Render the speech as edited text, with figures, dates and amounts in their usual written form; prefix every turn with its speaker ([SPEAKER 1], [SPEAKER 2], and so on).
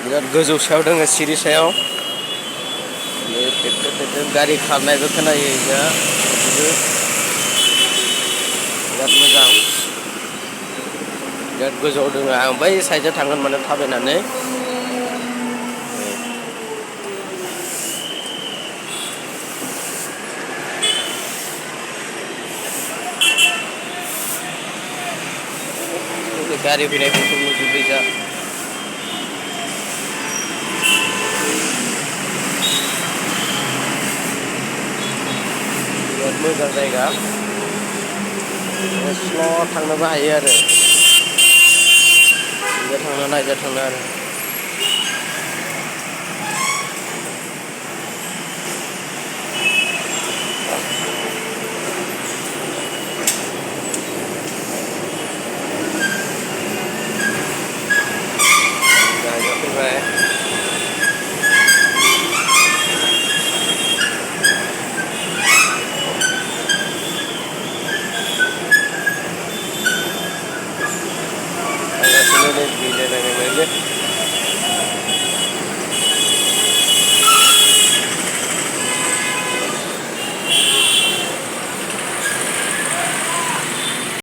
[SPEAKER 1] बिराद गोजौ सायाव दङ सिरि सायाव गारि खारनायबो खोनायो जा बिराद मोजां बिराद गोजौआव दङ आं बै साइडजों थांगोन माने थाबायनानै गारि फैनायफोरखौ नुजोब्बाय जा बिराद मोजां जायगा स्ल' थांनोबो हायो आरो बिजा थांनो नायजा थांनो आरो फैबाय थांगासिनो नै